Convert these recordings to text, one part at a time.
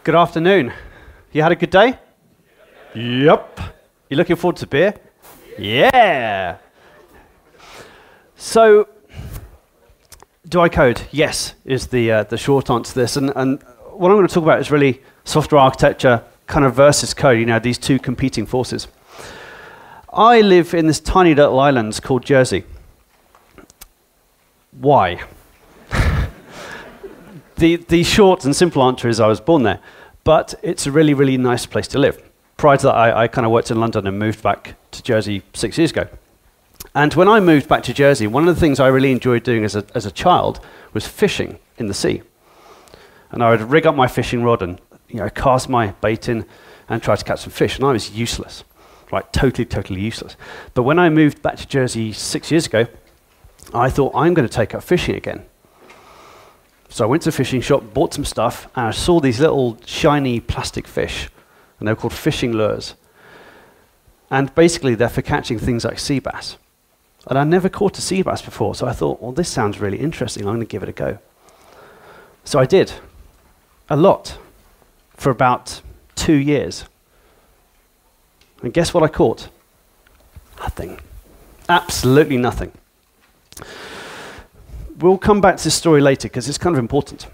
Good afternoon. You had a good day? Yep. You looking forward to beer? Yeah. So, do I code? Yes, is the short answer to this. And what I'm going to talk about is really software architecture kind of versus code, you know, these two competing forces. I live in this tiny little island called Jersey. Why? The short and simple answer is I was born there, but it's a really, really nice place to live. Prior to that, I kind of worked in London and moved back to Jersey 6 years ago. And when I moved back to Jersey, one of the things I really enjoyed doing as a child was fishing in the sea. And I would rig up my fishing rod and cast my bait in and try to catch some fish, and I was useless, right? Totally useless. But when I moved back to Jersey 6 years ago, I thought, I'm going to take up fishing again. So I went to a fishing shop, bought some stuff, and I saw these little shiny plastic fish, and they were called fishing lures. And basically, they're for catching things like sea bass. And I never caught a sea bass before, so I thought, well, this sounds really interesting. I'm going to give it a go. So I did, a lot, for about 2 years. And guess what I caught? Nothing. Absolutely nothing. We'll come back to this story later because it's kind of important.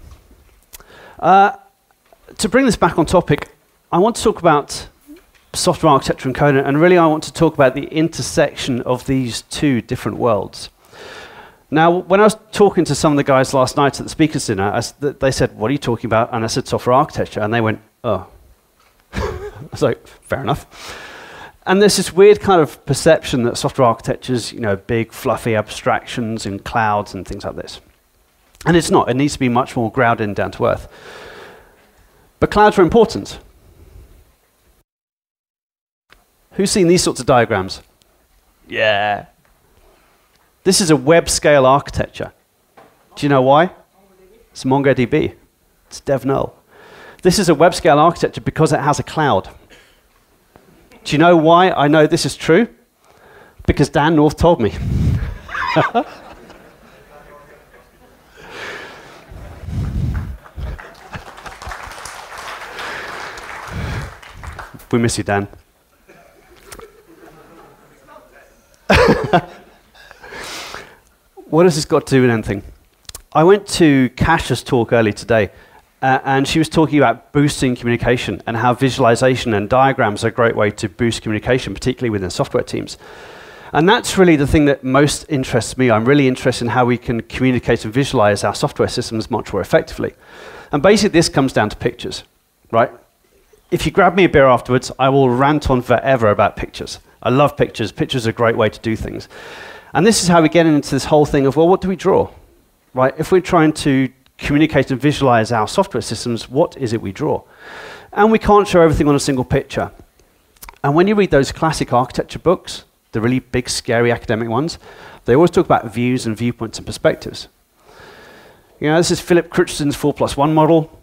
To bring this back on topic, I want to talk about software architecture and code, and really I want to talk about the intersection of these two different worlds. Now, when I was talking to some of the guys last night at the speakers dinner, they said, what are you talking about? And I said, software architecture. And they went, oh. I was like, fair enough. And there's this weird kind of perception that software architecture is, big, fluffy abstractions in clouds and things like this. And it's not. It needs to be much more grounded and down to earth. But clouds are important. Who's seen these sorts of diagrams? Yeah. This is a web scale architecture. Do you know why? It's MongoDB. It's dev null. This is a web scale architecture because it has a cloud. Do you know why I know this is true? Because Dan North told me. We miss you, Dan. What has this got to do with anything? I went to Kash's talk earlier today, and she was talking about boosting communication and how visualization and diagrams are a great way to boost communication, particularly within software teams. And that's really the thing that most interests me. I'm really interested in how we can communicate and visualize our software systems much more effectively. And basically, this comes down to pictures, right? If you grab me a beer afterwards, I will rant on forever about pictures. I love pictures. Pictures are a great way to do things. And this is how we get into this whole thing of, well, what do we draw? Right? If we're trying to communicate and visualize our software systems, what is it we draw? And we can't show everything on a single picture. And when you read those classic architecture books, the really big, scary academic ones, they always talk about views and viewpoints and perspectives. This is Philip Critchton's 4+1 model.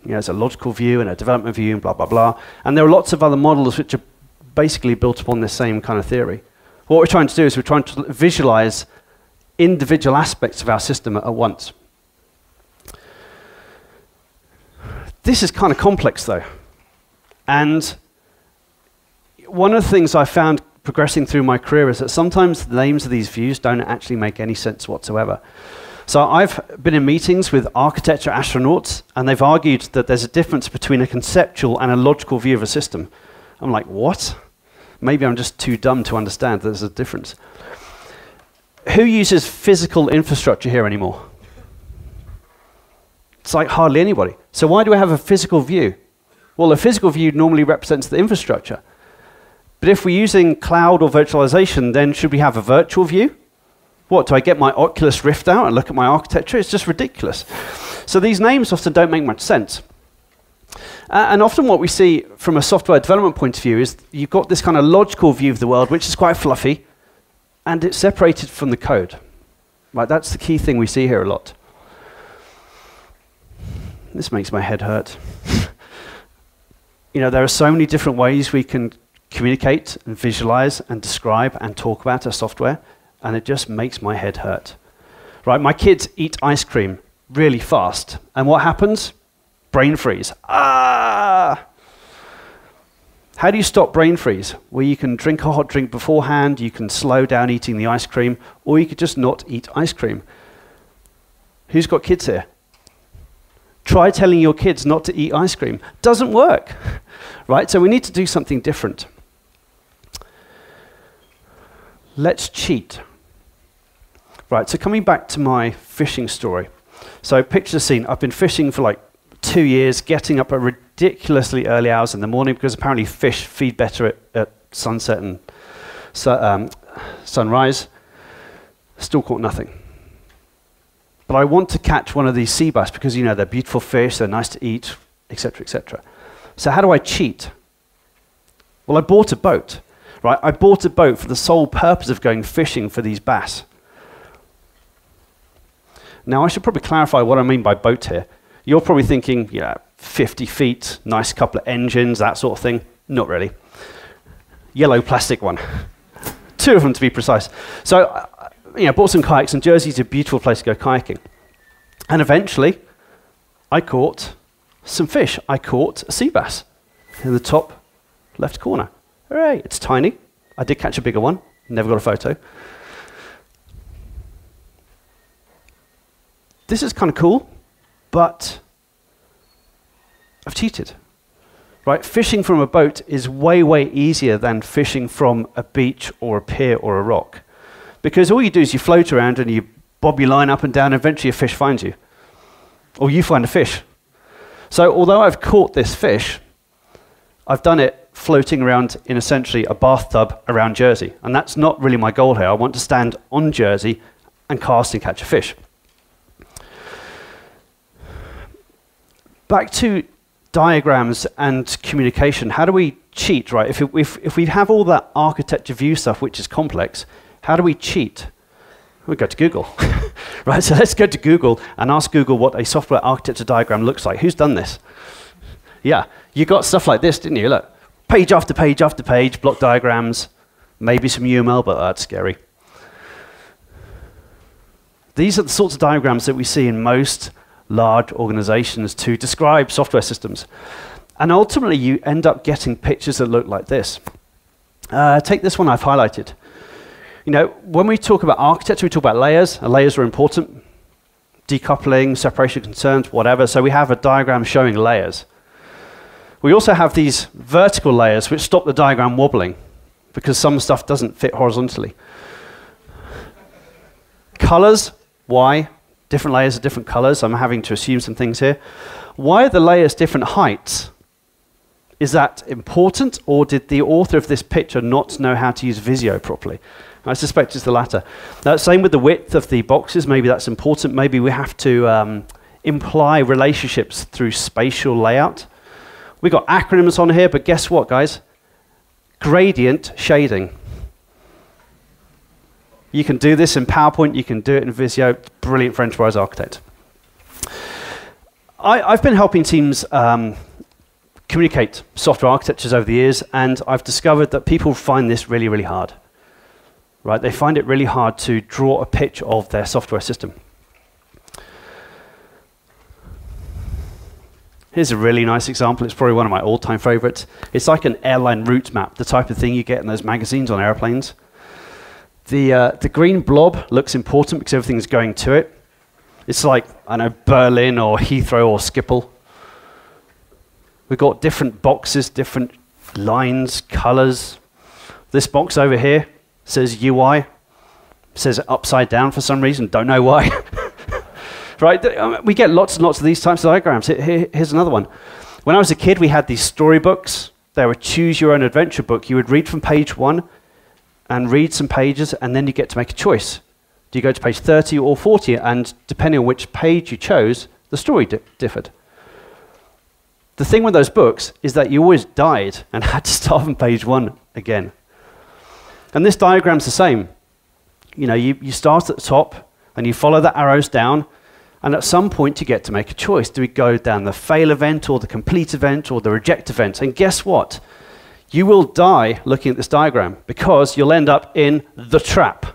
It's a logical view and a development view and blah, blah, blah. And there are lots of other models which are basically built upon this same kind of theory. What we're trying to do is we're trying to visualize individual aspects of our system at once. This is kind of complex, though. And one of the things I found progressing through my career is that sometimes the names of these views don't actually make any sense whatsoever. So I've been in meetings with architecture astronauts, and they've argued that there's a difference between a conceptual and a logical view of a system. I'm like, what? Maybe I'm just too dumb to understand that there's a difference. Who uses physical infrastructure here anymore? It's like hardly anybody. So why do we have a physical view? Well, a physical view normally represents the infrastructure. But if we're using cloud or virtualization, then should we have a virtual view? What, do I get my Oculus Rift out and look at my architecture? It's just ridiculous. So these names often don't make much sense. And often what we see from a software development point of view is you've got this kind of logical view of the world, which is quite fluffy, and it's separated from the code. Right, that's the key thing we see here a lot. This makes my head hurt. There are so many different ways we can communicate and visualize and describe and talk about our software, and it just makes my head hurt. Right, my kids eat ice cream really fast, and what happens? brain freeze. Ah! How do you stop brain freeze? Well, you can drink a hot drink beforehand, you can slow down eating the ice cream, or you could just not eat ice cream. Who's got kids here? Try telling your kids not to eat ice cream. Doesn't work, right? So we need to do something different. Let's cheat. Right, so coming back to my fishing story. So picture the scene. I've been fishing for like 2 years, getting up at ridiculously early hours in the morning because apparently fish feed better at sunset and sunrise. Still caught nothing. But I want to catch one of these sea bass because, you know, they're beautiful fish, they're nice to eat, etc., etc. So how do I cheat? Well, I bought a boat, right? I bought a boat for the sole purpose of going fishing for these bass. Now, I should probably clarify what I mean by boat here. You're probably thinking, yeah, 50 feet, nice couple of engines, that sort of thing. Not really. Yellow plastic one. 2 of them to be precise. So, you know, bought some kayaks, and Jersey's a beautiful place to go kayaking. And eventually, I caught some fish. I caught a sea bass in the top left corner. Hooray, it's tiny. I did catch a bigger one. Never got a photo. This is kind of cool, but I've cheated, right? Fishing from a boat is way, way easier than fishing from a beach or a pier or a rock. Because all you do is you float around and you bob your line up and down, and eventually a fish finds you. Or you find a fish. So although I've caught this fish, I've done it floating around in essentially a bathtub around Jersey. And that's not really my goal here. I want to stand on Jersey and cast and catch a fish. Back to diagrams and communication. How do we cheat, right? If we have all that architecture view stuff, which is complex, how do we cheat? We go to Google, right? So let's go to Google and ask Google what a software architecture diagram looks like. Who's done this? Yeah, you got stuff like this, didn't you? Look, page after page after page, block diagrams, maybe some UML, but that's scary. These are the sorts of diagrams that we see in most large organizations to describe software systems. And ultimately, you end up getting pictures that look like this. Take this one I've highlighted. You know, when we talk about architecture, we talk about layers, and layers are important. Decoupling, separation concerns, whatever. So we have a diagram showing layers. We also have these vertical layers which stop the diagram wobbling because some stuff doesn't fit horizontally. Colors, why? Different layers are different colors. I'm having to assume some things here. Why are the layers different heights? Is that important, or did the author of this picture not know how to use Visio properly? I suspect it's the latter. Same with the width of the boxes. Maybe that's important. Maybe we have to imply relationships through spatial layout. We've got acronyms on here, but guess what, guys? Gradient shading. You can do this in PowerPoint, you can do it in Visio. Brilliant for enterprise architect. I've been helping teams communicate software architectures over the years, and I've discovered that people find this really, really hard. Right? They find it really hard to draw a pitch of their software system. Here's a really nice example. It's probably one of my all-time favorites. It's like an airline route map, the type of thing you get in those magazines on airplanes. The green blob looks important because everything's going to it. It's like, I know, Berlin or Heathrow or Schiphol. We've got different boxes, different lines, colors. This box over here says UI. Says it upside down for some reason, don't know why. Right? We get lots and lots of these types of diagrams. Here's another one. When I was a kid, we had these storybooks. They were choose your own adventure book. You would read from page 1 and read some pages, and then you get to make a choice. Do you go to page 30 or 40? And depending on which page you chose, the story differed. The thing with those books is that you always died and had to start from page 1 again. And this diagram's the same. You know, you start at the top, and you follow the arrows down, and at some point you get to make a choice. Do we go down the fail event, or the complete event, or the reject event? And guess what? You will die looking at this diagram, because you'll end up in the trap.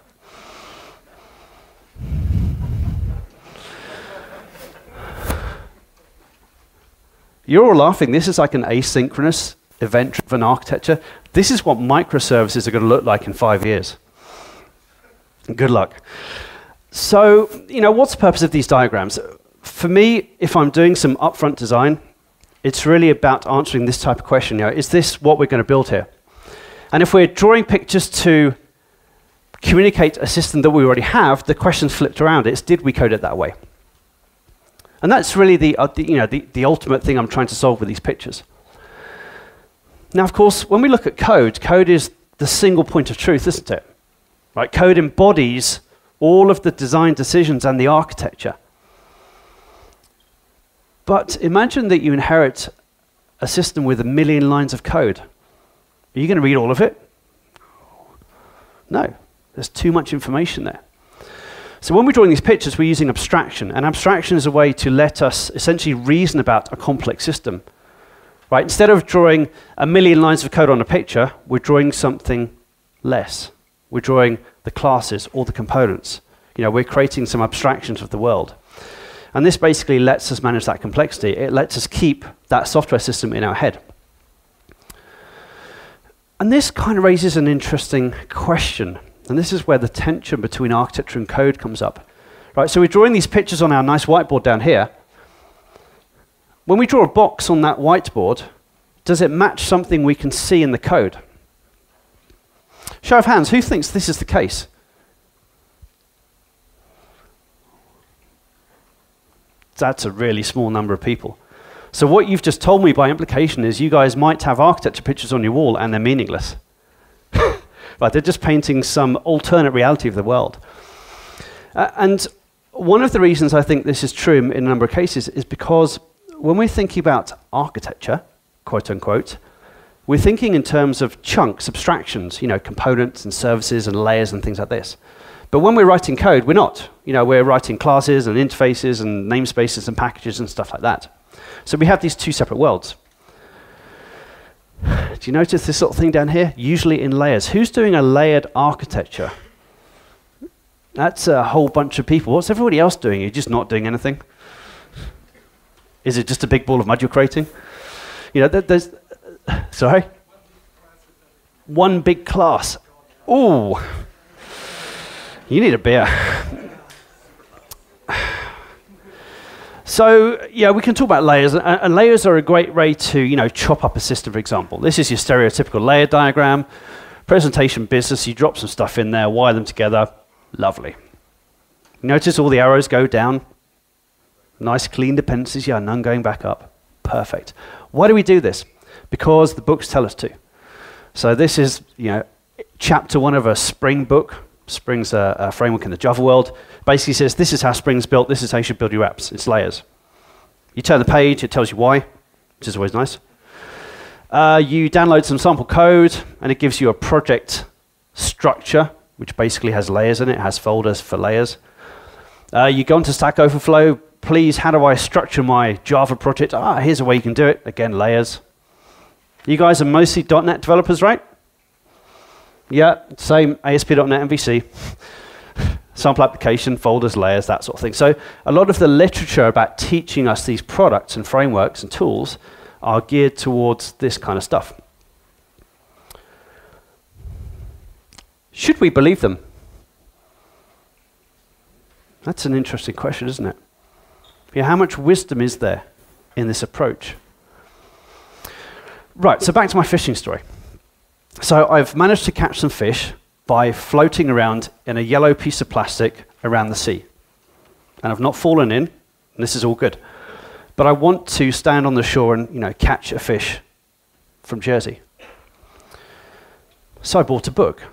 You're all laughing. This is like an asynchronous, event-driven architecture. This is what microservices are going to look like in 5 years. Good luck. So, what's the purpose of these diagrams? For me, if I'm doing some upfront design, it's really about answering this type of question. Is this what we're going to build here? And if we're drawing pictures to communicate a system that we already have, the question's flipped around. It's, did we code it that way? And that's really the ultimate thing I'm trying to solve with these pictures. Now, of course, when we look at code, code is the single point of truth, isn't it? Right? Code embodies all of the design decisions and the architecture. But imagine that you inherit a system with 1 million lines of code. Are you going to read all of it? No. There's too much information there. So when we're drawing these pictures, we're using abstraction. And abstraction is a way to let us essentially reason about a complex system. Right? Instead of drawing 1 million lines of code on a picture, we're drawing something less. We're drawing the classes or the components. We're creating some abstractions of the world. And this basically lets us manage that complexity. It lets us keep that software system in our head. And this kind of raises an interesting question. And this is where the tension between architecture and code comes up. Right, so we're drawing these pictures on our nice whiteboard down here. When we draw a box on that whiteboard, does it match something we can see in the code? Show of hands, who thinks this is the case? That's a really small number of people. So what you've just told me by implication is you guys might have architecture pictures on your wall and they're meaningless. Right, they're just painting some alternate reality of the world. And one of the reasons I think this is true in a number of cases is because when we're thinking about architecture, quote unquote, we're thinking in terms of chunks, abstractions, components and services and layers and things like this. But when we're writing code, we're not. We're writing classes and interfaces and namespaces and packages and stuff like that. So we have these two separate worlds. Do you notice this sort of thing down here? Usually in layers. Who's doing a layered architecture? That's a whole bunch of people. What's everybody else doing? You're just not doing anything? Is it just a big ball of mud you're creating? There's... Sorry? One big class. Ooh. You need a beer. So, we can talk about layers, and layers are a great way to, chop up a system, for example. This is your stereotypical layer diagram. Presentation business, you drop some stuff in there, wire them together. Lovely. Notice all the arrows go down. Nice, clean dependencies, none going back up. Perfect. Why do we do this? Because the books tell us to. So this is, chapter 1 of a Spring book. Spring's a framework in the Java world. Basically says, this is how Spring's built, this is how you should build your apps. It's layers. You turn the page, it tells you why, which is always nice. You download some sample code, and it gives you a project structure, which basically has layers in it, has folders for layers. You go into Stack Overflow, please, how do I structure my Java project? Here's a way you can do it. Again, layers. You guys are mostly .NET developers, right? Yeah, same, ASP.NET MVC. Sample application, folders, layers, that sort of thing. So a lot of the literature about teaching us these products and frameworks and tools are geared towards this kind of stuff. Should we believe them? That's an interesting question, isn't it? How much wisdom is there in this approach? Right, so back to my fishing story. So I've managed to catch some fish by floating around in a yellow piece of plastic around the sea. And I've not fallen in, and this is all good. But I want to stand on the shore and catch a fish from Jersey. So I bought a book.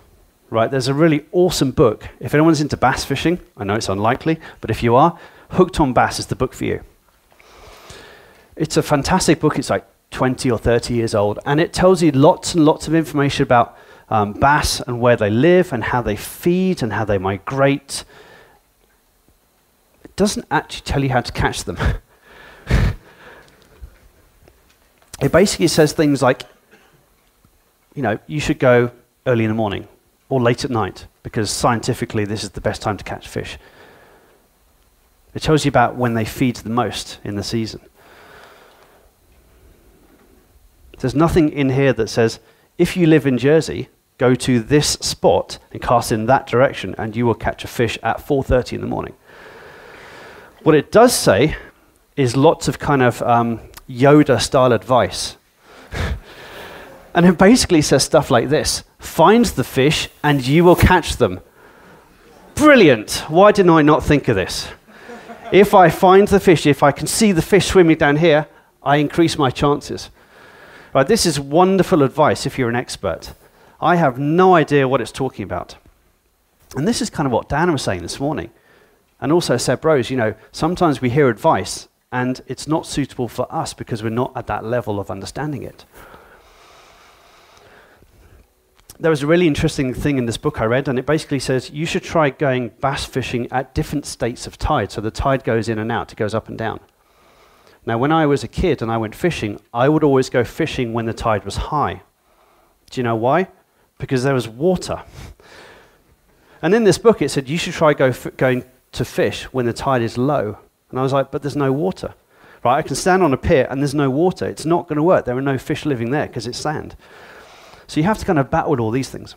Right, there's a really awesome book. If anyone's into bass fishing, I know it's unlikely, but if you are, Hooked on Bass is the book for you. It's a fantastic book. It's like 20 or 30 years old, and it tells you lots and lots of information about bass and where they live and how they feed and how they migrate. It doesn't actually tell you how to catch them. It basically says things like, you should go early in the morning or late at night because scientifically this is the best time to catch fish. It tells you about when they feed the most in the season. There's nothing in here that says, if you live in Jersey, go to this spot and cast in that direction and you will catch a fish at 4:30 in the morning. What it does say is lots of kind of Yoda-style advice. And it basically says stuff like this: find the fish and you will catch them. Brilliant! Why didn't I not think of this? If I find the fish, if I can see the fish swimming down here, I increase my chances. Right, this is wonderful advice if you're an expert. I have no idea what it's talking about. And this is kind of what Dan was saying this morning. And also Seb Rose, you know, sometimes we hear advice and it's not suitable for us because we're not at that level of understanding it. There was a really interesting thing in this book I read, and it basically says you should try going bass fishing at different states of tide. So the tide goes in and out, it goes up and down. Now, when I was a kid and I went fishing, I would always go fishing when the tide was high. Do you know why? Because there was water. And in this book, it said you should try going to fish when the tide is low. And I was like, but there's no water. Right? I can stand on a pier and there's no water. It's not going to work. There are no fish living there because it's sand. So you have to kind of battle with all these things.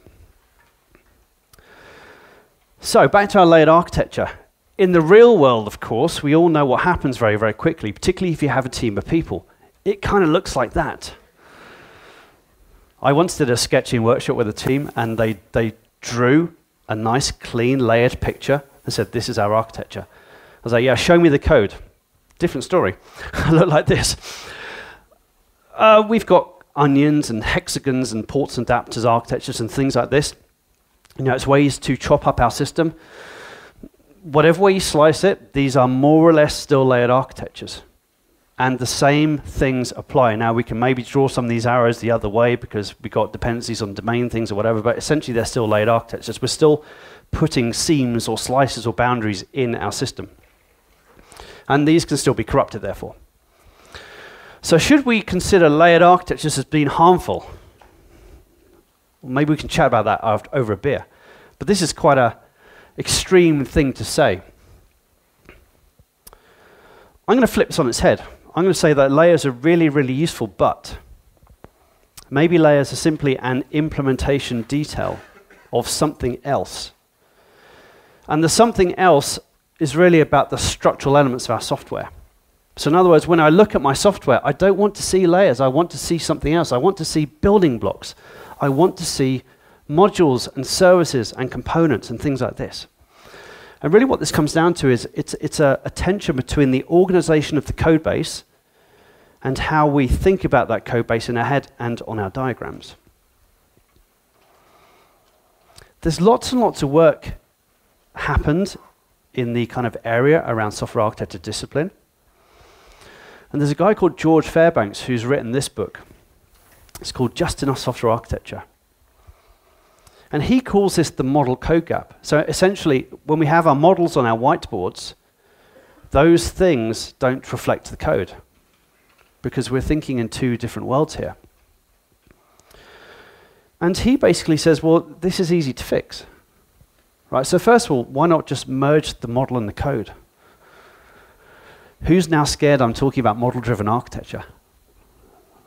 So back to our layered architecture. In the real world, of course, we all know what happens very, very quickly, particularly if you have a team of people. It kind of looks like that. I once did a sketching workshop with a team, and they drew a nice, clean, layered picture and said, this is our architecture. I was like, yeah, show me the code. Different story. I look like this. We've got onions and hexagons and ports and adapters architectures and things like this. You know, it's ways to chop up our system. Whatever way you slice it, these are more or less still layered architectures. And the same things apply. Now, we can maybe draw some of these arrows the other way because we've got dependencies on domain things or whatever, but essentially they're still layered architectures. We're still putting seams or slices or boundaries in our system. And these can still be corrupted, therefore. So should we consider layered architectures as being harmful? Well, maybe we can chat about that over a beer. But this is quite an extreme thing to say. I'm going to flip this on its head. I'm going to say that layers are really, really useful, but maybe layers are simply an implementation detail of something else. And the something else is really about the structural elements of our software. So in other words, when I look at my software, I don't want to see layers. I want to see something else. I want to see building blocks. I want to see modules and services and components and things like this. And really what this comes down to is it's a tension between the organization of the code base and how we think about that code base in our head and on our diagrams. There's lots and lots of work happened in the kind of area around software architecture discipline. And there's a guy called George Fairbanks who's written this book. It's called Just Enough Software Architecture. And he calls this the model code gap. So essentially, when we have our models on our whiteboards, those things don't reflect the code because we're thinking in two different worlds here. And he basically says, well, this is easy to fix. Right, so first of all, why not just merge the model and the code? Who's now scared I'm talking about model-driven architecture?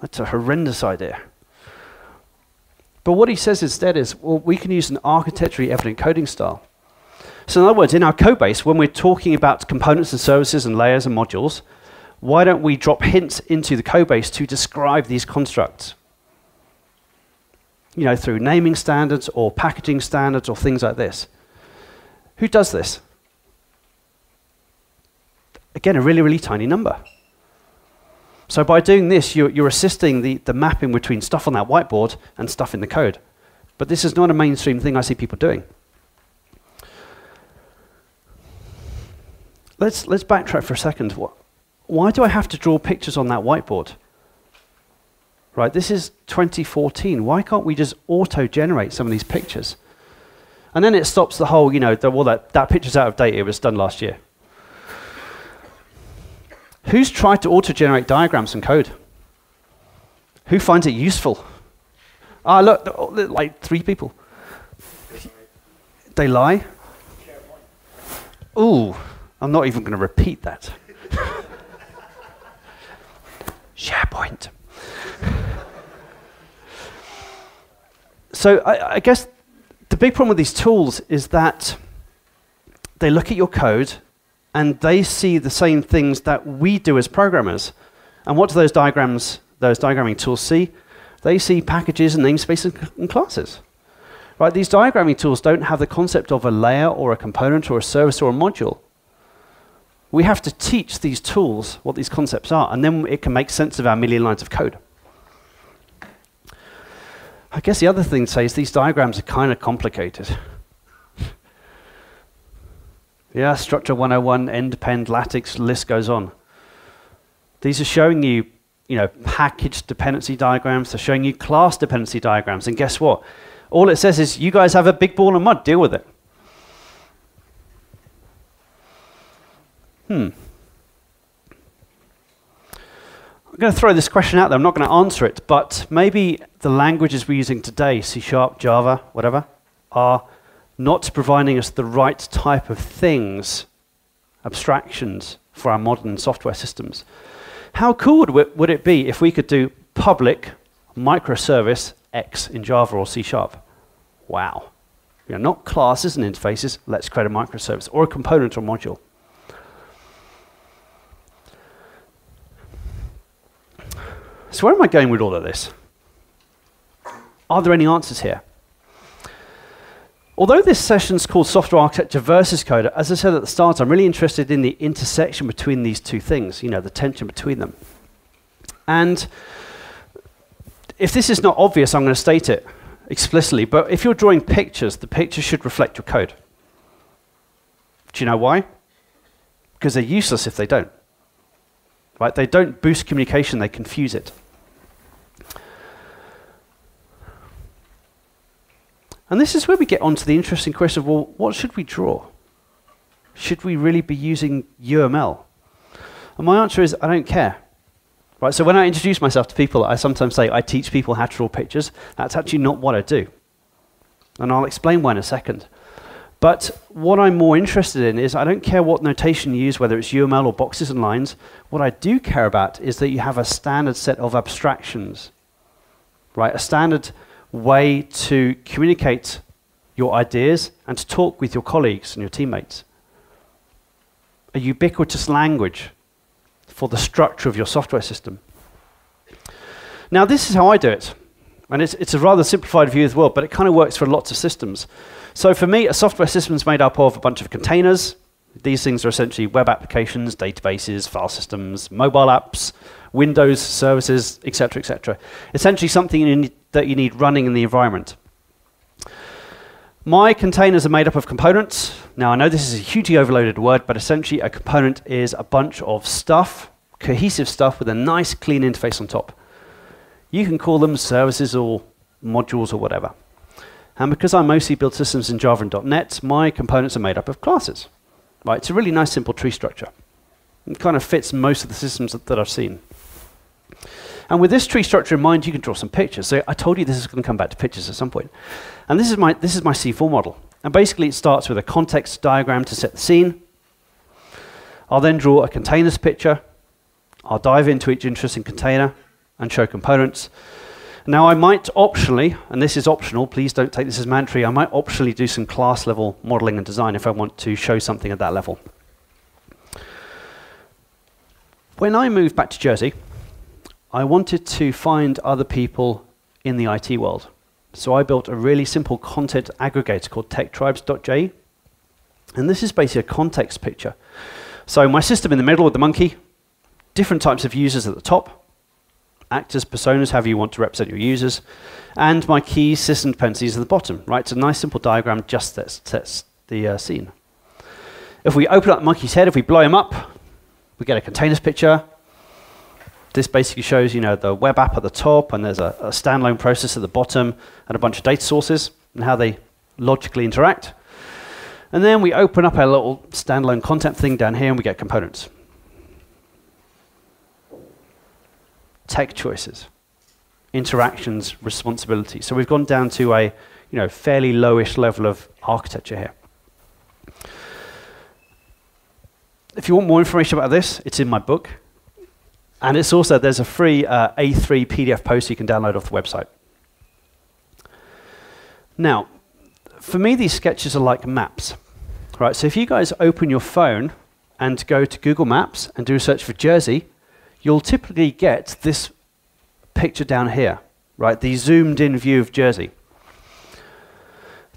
That's a horrendous idea. But what he says instead is, well, we can use an architecturally evident coding style. So in other words, in our code base, when we're talking about components and services and layers and modules, why don't we drop hints into the code base to describe these constructs? You know, through naming standards or packaging standards or things like this. Who does this? Again, a really, really tiny number. So by doing this, you're assisting the mapping between stuff on that whiteboard and stuff in the code. But this is not a mainstream thing I see people doing. Let's backtrack for a second. Why do I have to draw pictures on that whiteboard? Right, this is 2014. Why can't we just auto-generate some of these pictures? And then it stops the whole, you know, that picture's out of date, it was done last year. Who's tried to auto-generate diagrams and code? Who finds it useful? Ah, look, like 3 people. They lie? Ooh, I'm not even going to repeat that. SharePoint. So I guess the big problem with these tools is that they look at your code and they see the same things that we do as programmers. And what do those diagramming tools see? They see packages and namespaces and classes. Right? These diagramming tools don't have the concept of a layer or a component or a service or a module. We have to teach these tools what these concepts are, and then it can make sense of our million lines of code. I guess the other thing to say is these diagrams are kind of complicated. Yeah, structure 101, end-depend, lattice, list goes on. These are showing you, package dependency diagrams. They're showing you class dependency diagrams. And guess what? All it says is, you guys have a big ball of mud, deal with it. I'm going to throw this question out there. I'm not going to answer it, but maybe the languages we're using today, C#, Java, whatever, are not providing us the right type of things, abstractions, for our modern software systems. How cool would it be if we could do public microservice X in Java or C#? Wow. Not classes and interfaces. Let's create a microservice or a component or module. So where am I going with all of this? Are there any answers here? Although this session's called Software Architecture versus Code, as I said at the start, I'm really interested in the intersection between these two things, the tension between them. And if this is not obvious, I'm going to state it explicitly, but if you're drawing pictures, the picture should reflect your code. Do you know why? Because they're useless if they don't. Right? They don't boost communication, they confuse it. And this is where we get onto the interesting question of, well, what should we draw? Should we really be using UML? And my answer is, I don't care. Right, so when I introduce myself to people, I sometimes say I teach people how to draw pictures. That's actually not what I do. And I'll explain why in a second. But what I'm more interested in is I don't care what notation you use, whether it's UML or boxes and lines. What I do care about is that you have a standard set of abstractions, right? A standard way to communicate your ideas and to talk with your colleagues and your teammates. A ubiquitous language for the structure of your software system. Now, this is how I do it. And it's a rather simplified view of the world, but it kind of works for lots of systems. So for me, a software system is made up of a bunch of containers. These things are essentially web applications, databases, file systems, mobile apps, Windows services, etc., etc. Essentially something that you need running in the environment. My containers are made up of components. Now, I know this is a hugely overloaded word, but essentially a component is a bunch of stuff, cohesive stuff with a nice clean interface on top. You can call them services or modules or whatever. And because I mostly build systems in Java and .NET, my components are made up of classes. Right? It's a really nice simple tree structure. It kind of fits most of the systems that I've seen. And with this tree structure in mind, you can draw some pictures. So I told you this is going to come back to pictures at some point. And this is my C4 model. And basically it starts with a context diagram to set the scene. I'll then draw a containers picture. I'll dive into each interesting container and show components. Now I might optionally, and this is optional, please don't take this as mandatory, I might optionally do some class level modeling and design if I want to show something at that level. When I moved back to Jersey, I wanted to find other people in the IT world. So I built a really simple content aggregator called techtribes.je. And this is basically a context picture. So my system in the middle with the monkey, different types of users at the top, actors, personas, however you want to represent your users, and my keys, system dependencies at the bottom, right? It's a nice simple diagram just that sets the scene. If we open up the monkey's head, if we blow him up, we get a containers picture. This basically shows, the web app at the top, and there's a standalone process at the bottom, and a bunch of data sources, and how they logically interact. And then we open up our little standalone content thing down here, and we get components. Tech choices, interactions, responsibility. So we've gone down to a fairly lowish level of architecture here. If you want more information about this, it's in my book. And it's also, there's a free A3 PDF post you can download off the website. Now, for me, these sketches are like maps. Right, so if you guys open your phone and go to Google Maps and do a search for Jersey, you'll typically get this picture down here, right? The zoomed in view of Jersey.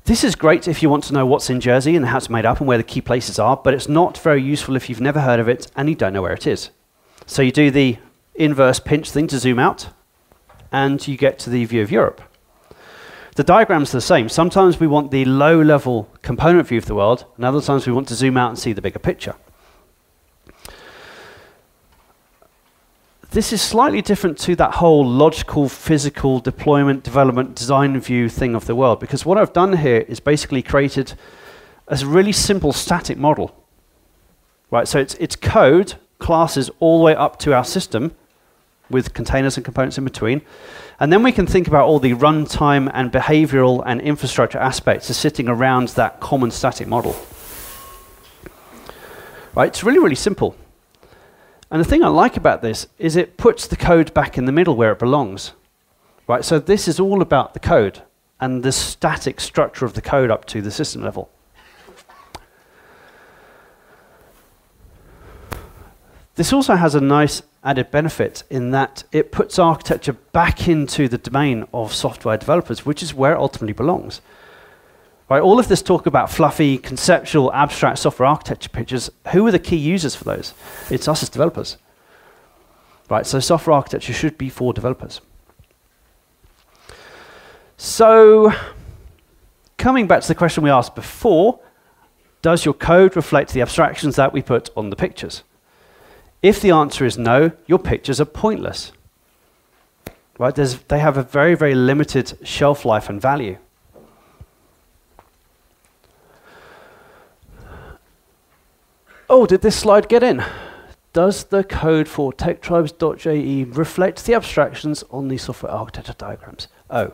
This is great if you want to know what's in Jersey and how it's made up and where the key places are, but it's not very useful if you've never heard of it and you don't know where it is. So you do the inverse pinch thing to zoom out, and you get to the view of Europe. The diagrams are the same. Sometimes we want the low-level component view of the world, and other times we want to zoom out and see the bigger picture. This is slightly different to that whole logical, physical, deployment, development, design view thing of the world, because what I've done here is basically created a really simple static model. Right, so it's code, classes all the way up to our system, with containers and components in between. And then we can think about all the runtime and behavioral and infrastructure aspects of sitting around that common static model. Right, it's really, really simple. And the thing I like about this is it puts the code back in the middle where it belongs. Right, so this is all about the code and the static structure of the code up to the system level. This also has a nice added benefit in that it puts architecture back into the domain of software developers, which is where it ultimately belongs. Right, all of this talk about fluffy, conceptual, abstract software architecture pictures, who are the key users for those? It's us as developers. Right, so software architecture should be for developers. So, coming back to the question we asked before, does your code reflect the abstractions that we put on the pictures? If the answer is no, your pictures are pointless. Right, they have a very, very limited shelf life and value. Oh, did this slide get in? Does the code for techtribes.je reflect the abstractions on the software architecture diagrams? Oh.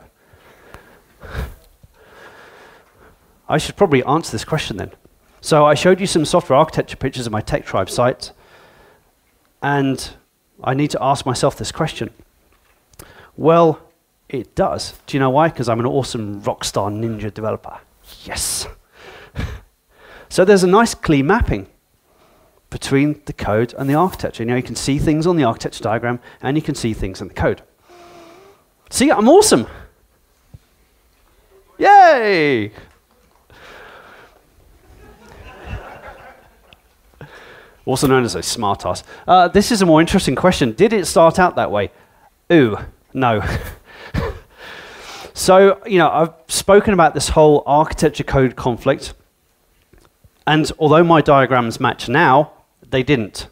I should probably answer this question then. So I showed you some software architecture pictures of my TechTribe site, and I need to ask myself this question. Well, it does. Do you know why? Because I'm an awesome rockstar ninja developer. Yes. So there's a nice clean mapping between the code and the architecture. You know, you can see things on the architecture diagram, and you can see things in the code. See, I'm awesome. Yay! Also known as a smart ass. This is a more interesting question. Did it start out that way? Ooh, no. So, you know, I've spoken about this whole architecture code conflict, and although my diagrams match now, they didn't.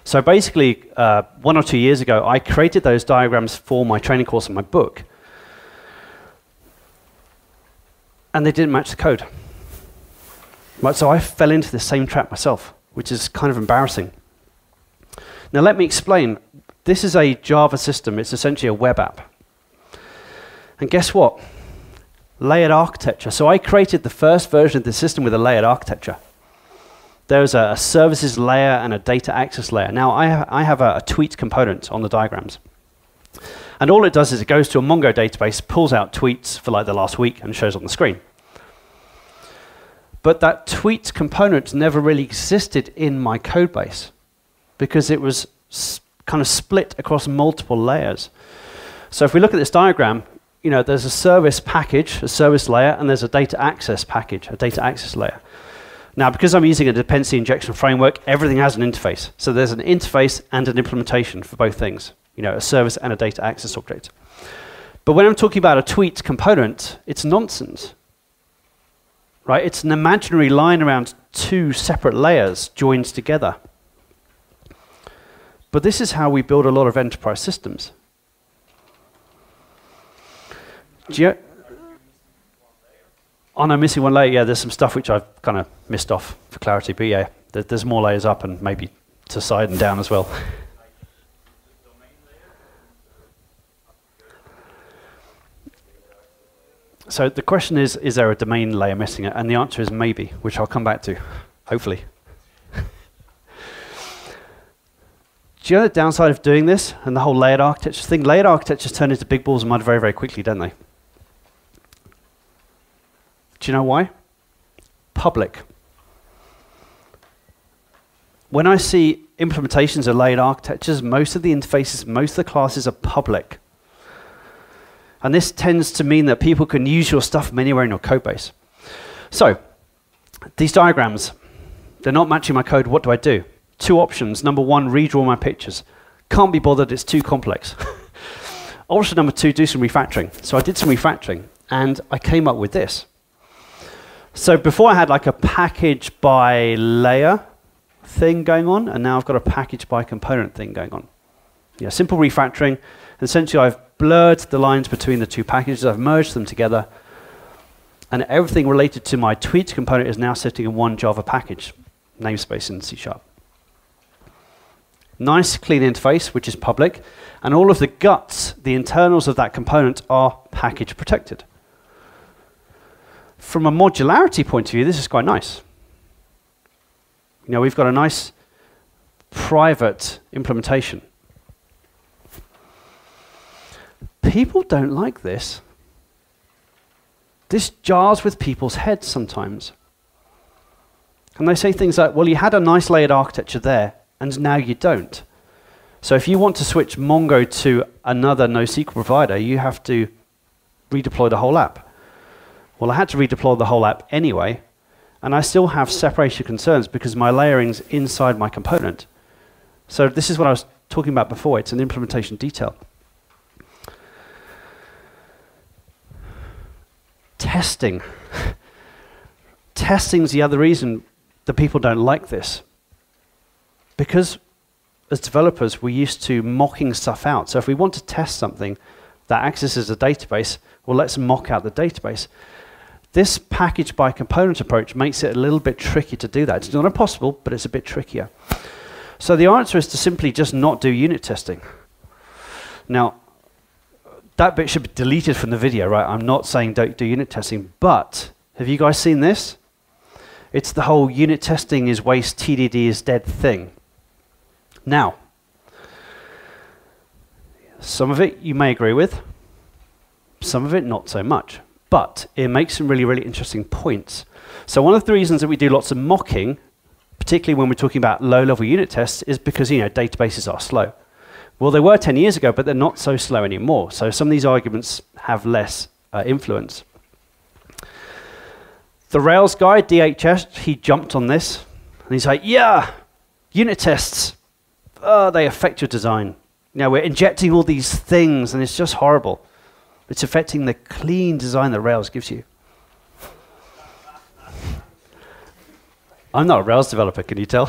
So basically, 1 or 2 years ago, I created those diagrams for my training course and my book, and they didn't match the code. Right, so I fell into the same trap myself, which is kind of embarrassing. Now let me explain. This is a Java system. It's essentially a web app. And guess what? Layered architecture. So I created the first version of the system with a layered architecture. There's a services layer and a data access layer. Now I have a tweet component on the diagrams. And all it does is it goes to a Mongo database, pulls out tweets for like the last week and shows on the screen. But that tweet component never really existed in my code base because it was kind of split across multiple layers. So if we look at this diagram, you know, there's a service package, a service layer, and there's a data access package, a data access layer. Now, because I'm using a dependency injection framework, everything has an interface. So there's an interface and an implementation for both things, you know, a service and a data access object. But when I'm talking about a tweet component, it's nonsense. Right? It's an imaginary line around two separate layers joined together. But this is how we build a lot of enterprise systems. Oh, no, missing one layer. Yeah, there's some stuff which I've kind of missed off for clarity, but yeah, there's more layers up and maybe to side and down as well. So the question is there a domain layer missing it? And the answer is maybe, which I'll come back to, hopefully. Do you know the downside of doing this and the whole layered architecture thing? Layered architectures turn into big balls of mud very, very quickly, don't they? Do you know why? Public. When I see implementations of layered architectures, most of the interfaces, most of the classes are public. And this tends to mean that people can use your stuff from anywhere in your code base. So, these diagrams, they're not matching my code. What do I do? Two options. Number one, redraw my pictures. Can't be bothered, it's too complex. Option number two, do some refactoring. So I did some refactoring, and I came up with this. So before I had like a package by layer thing going on, and now I've got a package by component thing going on. Yeah, simple refactoring. Essentially, I've blurred the lines between the two packages, I've merged them together, and everything related to my tweet component is now sitting in one Java package, namespace in C#. Nice, clean interface, which is public, and all of the guts, the internals of that component, are package protected. From a modularity point of view, this is quite nice. You know, we've got a nice private implementation. People don't like this. This jars with people's heads sometimes. And they say things like, well, you had a nice layered architecture there, and now you don't. So if you want to switch Mongo to another NoSQL provider, you have to redeploy the whole app. Well, I had to redeploy the whole app anyway, and I still have separation concerns because my layering's inside my component. So this is what I was talking about before. It's an implementation detail. Testing. Testing's the other reason that people don't like this. Because as developers, we're used to mocking stuff out. So if we want to test something that accesses a database, well, let's mock out the database. This package by component approach makes it a little bit tricky to do that. It's not impossible, but it's a bit trickier. So the answer is to simply just not do unit testing. Now, that bit should be deleted from the video, right? I'm not saying don't do unit testing, but have you guys seen this? It's the whole unit testing is waste, TDD is dead thing. Now, some of it you may agree with, some of it not so much. But it makes some really, really interesting points. So one of the reasons that we do lots of mocking, particularly when we're talking about low-level unit tests, is because, you know, databases are slow. Well, they were 10 years ago, but they're not so slow anymore. So some of these arguments have less influence. The Rails guy, DHS, he jumped on this, and he's like, yeah, unit tests, they affect your design. You know, we're injecting all these things, and it's just horrible. It's affecting the clean design that Rails gives you. I'm not a Rails developer, can you tell?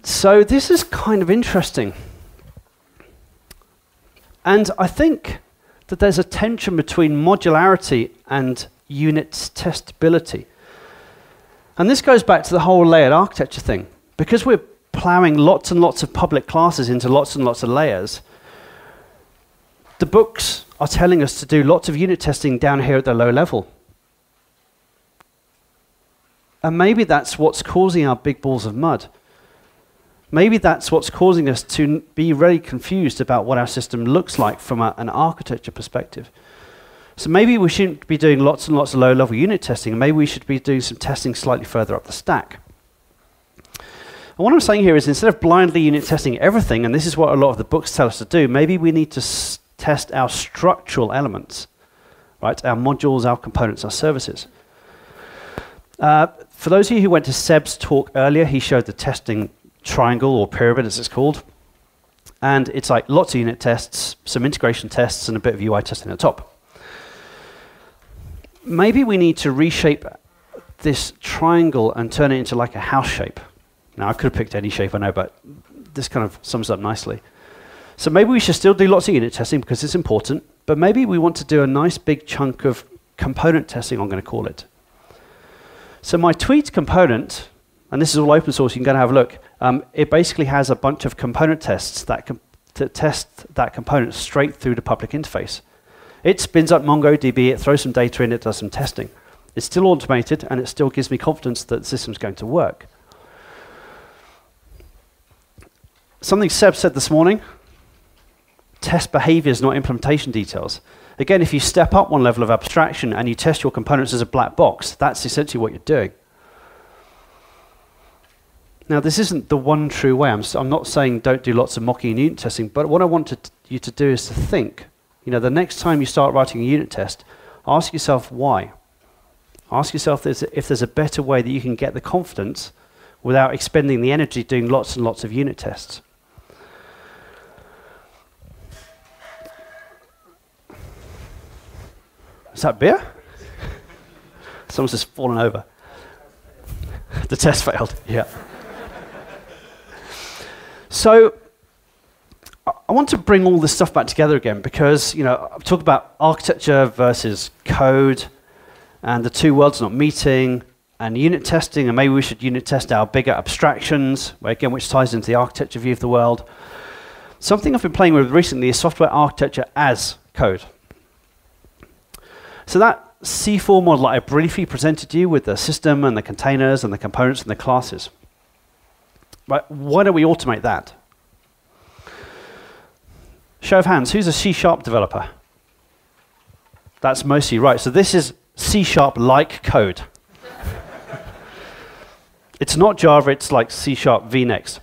So this is kind of interesting. And I think that there's a tension between modularity and unit testability. And this goes back to the whole layered architecture thing. Because we're plowing lots and lots of public classes into lots and lots of layers, the books are telling us to do lots of unit testing down here at the low level. And maybe that's what's causing our big balls of mud. Maybe that's what's causing us to be really confused about what our system looks like from an architecture perspective. So maybe we shouldn't be doing lots and lots of low-level unit testing. Maybe we should be doing some testing slightly further up the stack. And what I'm saying here is instead of blindly unit testing everything, and this is what a lot of the books tell us to do, maybe we need to test our structural elements, right? Our modules, our components, our services. For those of you who went to Seb's talk earlier, he showed the testing triangle or pyramid, as it's called. And it's like lots of unit tests, some integration tests, and a bit of UI testing at the top. Maybe we need to reshape this triangle and turn it into like a house shape. Now, I could have picked any shape, I know, but this kind of sums it up nicely. So maybe we should still do lots of unit testing because it's important, but maybe we want to do a nice big chunk of component testing, I'm going to call it. So my tweet component, and this is all open source, you can go and have a look, it basically has a bunch of component tests that test that component straight through the public interface. It spins up MongoDB, it throws some data in, it does some testing. It's still automated, and it still gives me confidence that the system's going to work. Something Seb said this morning, test behaviors, not implementation details. Again, if you step up one level of abstraction and you test your components as a black box, that's essentially what you're doing. Now, this isn't the one true way. I'm not saying don't do lots of mocking and unit testing, but what I want you to do is to think, the next time you start writing a unit test, ask yourself why. Ask yourself if there's a better way that you can get the confidence without expending the energy doing lots and lots of unit tests. Is that beer? Someone's just fallen over. The test failed, yeah. So I want to bring all this stuff back together again because, I've talked about architecture versus code and the two worlds not meeting and unit testing, and maybe we should unit test our bigger abstractions, which ties into the architecture view of the world. Something I've been playing with recently is software architecture as code. So that C4 model I briefly presented to you with the system and the containers and the components and the classes. Right, why don't we automate that? Show of hands, who's a C# developer? That's mostly right. So this is C#-like code. It's not Java, it's like C# vNext.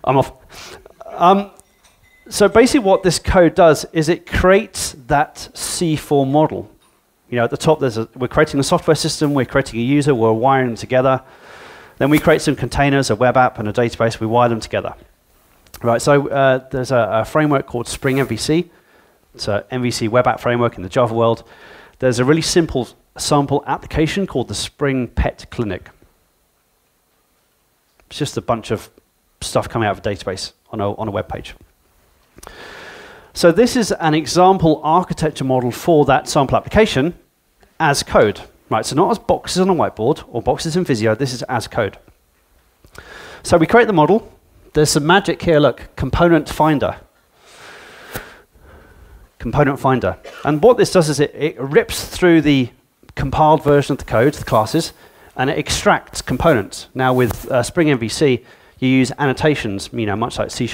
I'm off. So basically what this code does is it creates that C4 model. At the top, we're creating a software system, we're creating a user, we're wiring them together. Then we create some containers, a web app, and a database, we wire them together. Right, so there's a framework called Spring MVC. It's an MVC web app framework in the Java world. There's a really simple sample application called the Spring Pet Clinic. It's just a bunch of stuff coming out of a database on a web page. So this is an example architecture model for that sample application as code. Right, so not as boxes on a whiteboard or boxes in Visio, this is as code. So we create the model. There's some magic here, look, component finder. Component finder. And what this does is it rips through the compiled version of the code, the classes, and it extracts components. Now with Spring MVC, you use annotations, much like C#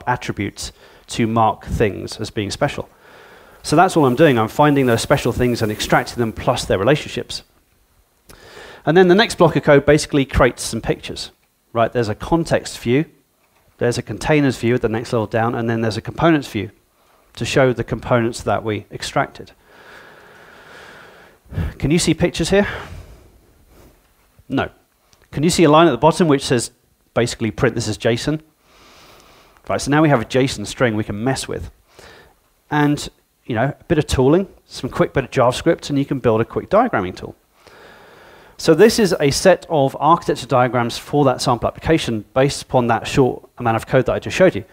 attributes to mark things as being special. So that's all I'm doing. I'm finding those special things and extracting them plus their relationships. And then the next block of code basically creates some pictures. Right? There's a context view, there's a containers view at the next level down, and then there's a components view to show the components that we extracted. Can you see pictures here? No. Can you see a line at the bottom which says basically print this as JSON? Right, so now we have a JSON string we can mess with. And a bit of tooling, some quick bit of JavaScript, and you can build a quick diagramming tool. So this is a set of architecture diagrams for that sample application based upon that short amount of code that I just showed you.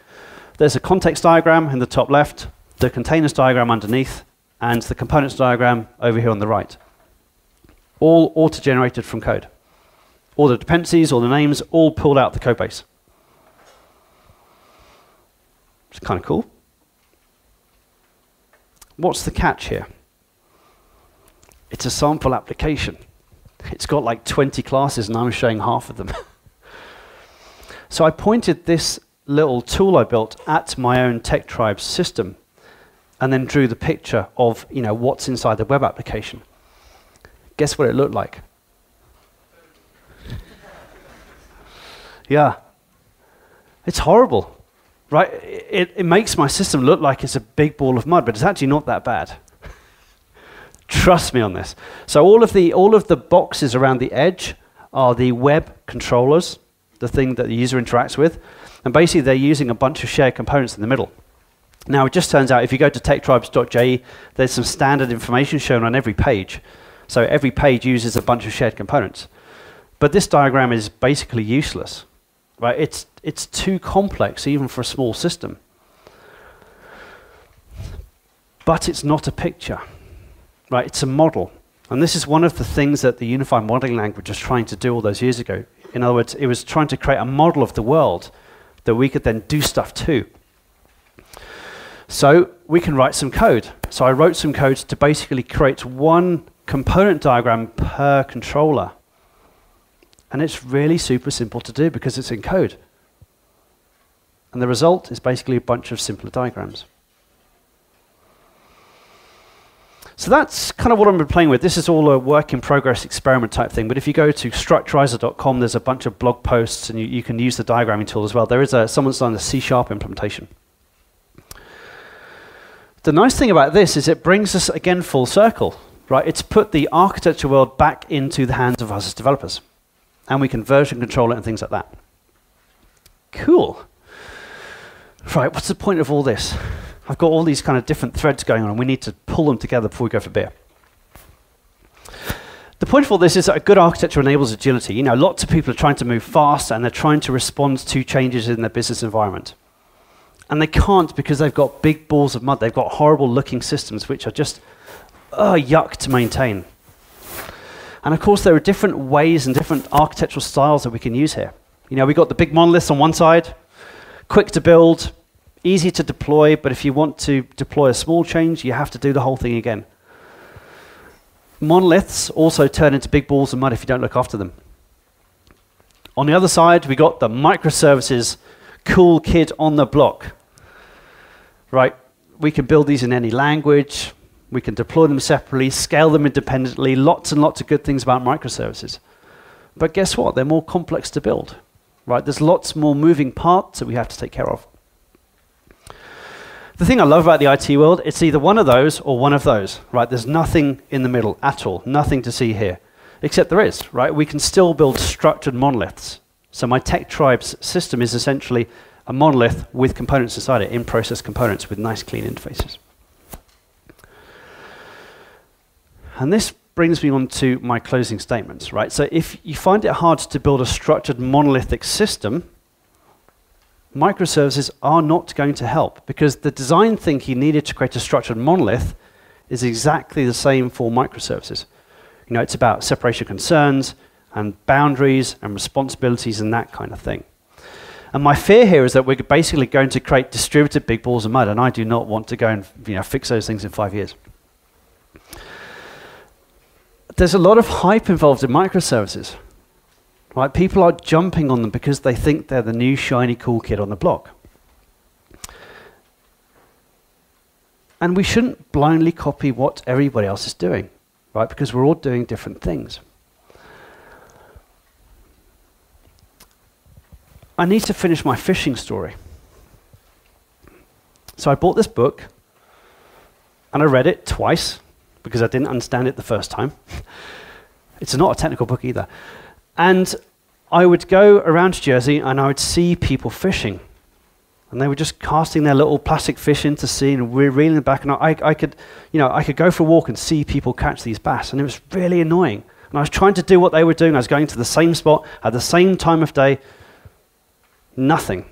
There's a context diagram in the top left, the containers diagram underneath, and the components diagram over here on the right. All auto-generated from code. All the dependencies, all the names, all pulled out the code base. It's kind of cool. What's the catch here? It's a sample application. It's got like 20 classes and I'm showing half of them. So I pointed this little tool I built at my own techtribes system and then drew the picture of what's inside the web application. Guess what it looked like? Yeah. It's horrible. Right? It makes my system look like it's a big ball of mud, but it's actually not that bad. Trust me on this. So all of the boxes around the edge are the web controllers, the thing that the user interacts with, and basically they're using a bunch of shared components in the middle. Now it just turns out if you go to techtribes.je, there's some standard information shown on every page. So every page uses a bunch of shared components. But this diagram is basically useless. Right? It's too complex even for a small system. But it's not a picture. Right? It's a model. And this is one of the things that the unified modeling language was trying to do all those years ago. In other words, it was trying to create a model of the world that we could then do stuff to. So we can write some code. So I wrote some code to basically create one component diagram per controller. And it's really super simple to do because it's in code. And the result is basically a bunch of simpler diagrams. So that's kind of what I've been playing with. This is all a work in progress experiment type thing. But if you go to structurizer.com, there's a bunch of blog posts, and you can use the diagramming tool as well. There is someone's done a C# implementation. The nice thing about this is it brings us again full circle, right? It's put the architecture world back into the hands of us as developers, and we can version control it and things like that. Cool. Right, what's the point of all this? I've got all these kind of different threads going on, and we need to pull them together before we go for beer. The point of all this is that a good architecture enables agility. You know, lots of people are trying to move fast, and they're trying to respond to changes in their business environment. And they can't because they've got big balls of mud. They've got horrible looking systems which are just yuck to maintain. And of course, there are different ways and different architectural styles that we can use here. You know, we've got the big monoliths on one side, quick to build, easy to deploy, but if you want to deploy a small change, you have to do the whole thing again. Monoliths also turn into big balls of mud if you don't look after them. On the other side, we got the microservices, cool kid on the block. Right, we can build these in any language, we can deploy them separately, scale them independently, lots and lots of good things about microservices. But guess what? They're more complex to build. Right, there's lots more moving parts that we have to take care of. The thing I love about the IT world, it's either one of those or one of those, right? There's nothing in the middle at all, nothing to see here. Except there is, right? We can still build structured monoliths. So my techtribes system is essentially a monolith with components inside it, in-process components with nice clean interfaces. And this brings me on to my closing statements, right? So if you find it hard to build a structured monolithic system, microservices are not going to help, because the design thinking needed to create a structured monolith is exactly the same for microservices. You know, it's about separation of concerns and boundaries and responsibilities and that kind of thing. And my fear here is that we're basically going to create distributed big balls of mud, and I do not want to go and fix those things in 5 years. There's a lot of hype involved in microservices. Right? People are jumping on them because they think they're the new shiny cool kid on the block. And we shouldn't blindly copy what everybody else is doing, right? Because we're all doing different things. I need to finish my fishing story. So I bought this book, and I read it twice, because I didn't understand it the first time. It's not a technical book either. And I would go around Jersey, and I would see people fishing. And they were just casting their little plastic fish into sea, and we're reeling them back. And I could go for a walk and see people catch these bass, and it was really annoying. And I was trying to do what they were doing. I was going to the same spot at the same time of day. Nothing.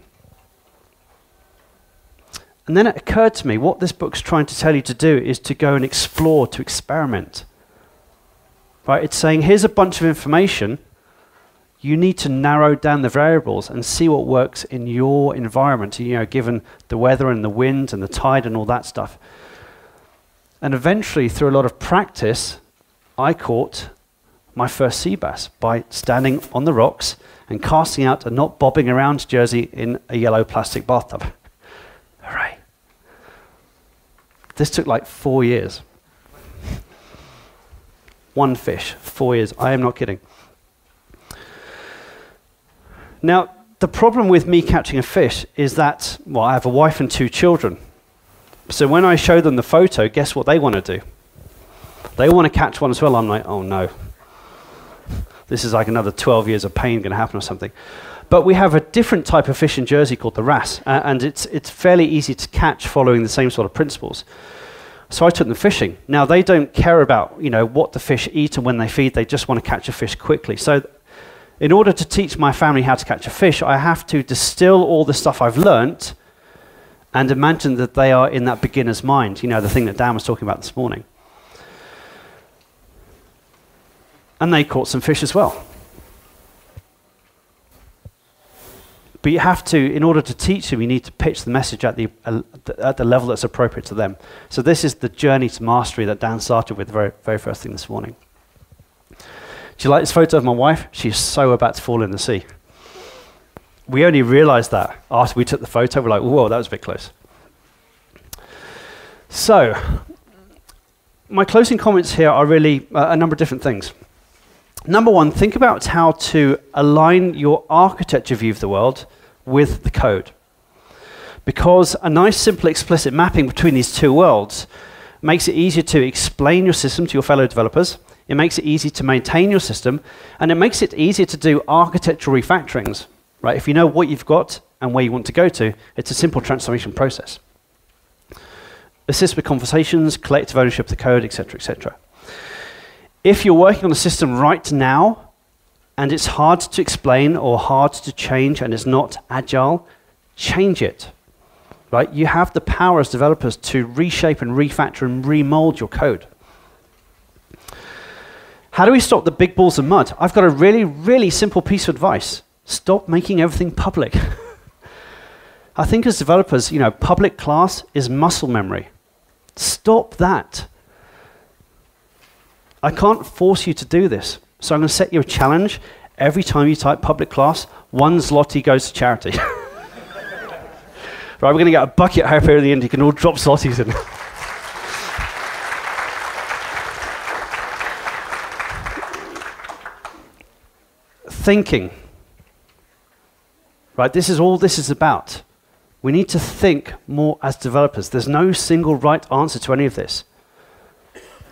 And then it occurred to me, what this book's trying to tell you to do is to go and explore, to experiment. Right? It's saying, here's a bunch of information. You need to narrow down the variables and see what works in your environment, given the weather and the wind and the tide and all that stuff. And eventually, through a lot of practice, I caught my first sea bass by standing on the rocks and casting out and not bobbing around Jersey in a yellow plastic bathtub. Hooray. This took like 4 years. One fish, 4 years. I am not kidding. Now, the problem with me catching a fish is that, well, I have a wife and 2 children. So when I show them the photo, guess what they want to do? They want to catch one as well. I'm like, oh no. This is like another 12 years of pain going to happen or something. But we have a different type of fish in Jersey called the wrasse, and it's fairly easy to catch following the same sort of principles. So I took them fishing. Now, they don't care about what the fish eat and when they feed. They just want to catch a fish quickly. So in order to teach my family how to catch a fish, I have to distill all the stuff I've learnt and imagine that they are in that beginner's mind, the thing that Dan was talking about this morning. And they caught some fish as well. But you have to, in order to teach them, you need to pitch the message at the level that's appropriate to them. So this is the journey to mastery that Dan started with the very, very first thing this morning. Do you like this photo of my wife? She's so about to fall in the sea. We only realized that after we took the photo. We're like, whoa, that was a bit close. So, my closing comments here are really a number of different things. Number one, think about how to align your architecture view of the world with the code. Because a nice, simple, explicit mapping between these two worlds makes it easier to explain your system to your fellow developers, it makes it easy to maintain your system, and it makes it easier to do architectural refactorings. Right? If you know what you've got and where you want to go to, it's a simple transformation process. Assist with conversations, collective ownership of the code, etc., etc. If you're working on a system right now, and it's hard to explain or hard to change and it's not agile, change it. Right? You have the power as developers to reshape and refactor and remold your code. How do we stop the big balls of mud? I've got a really, really simple piece of advice. Stop making everything public. I think as developers, you know, public class is muscle memory. Stop that. I can't force you to do this. So I'm going to set you a challenge. Every time you type public class, 1 zloty goes to charity. Right, we're going to get a bucket hope here at the end. You can all drop zlotys in. Thinking. Right, this is all this is about. We need to think more as developers. There's no single right answer to any of this.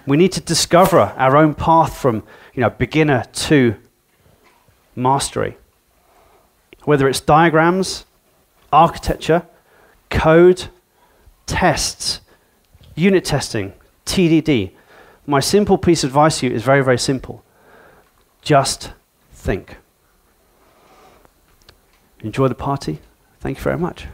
We need to discover our own path from, you know, beginner to mastery. Whether it's diagrams, architecture, code, tests, unit testing, TDD. My simple piece of advice to you is very, very simple. Just think. Enjoy the party. Thank you very much.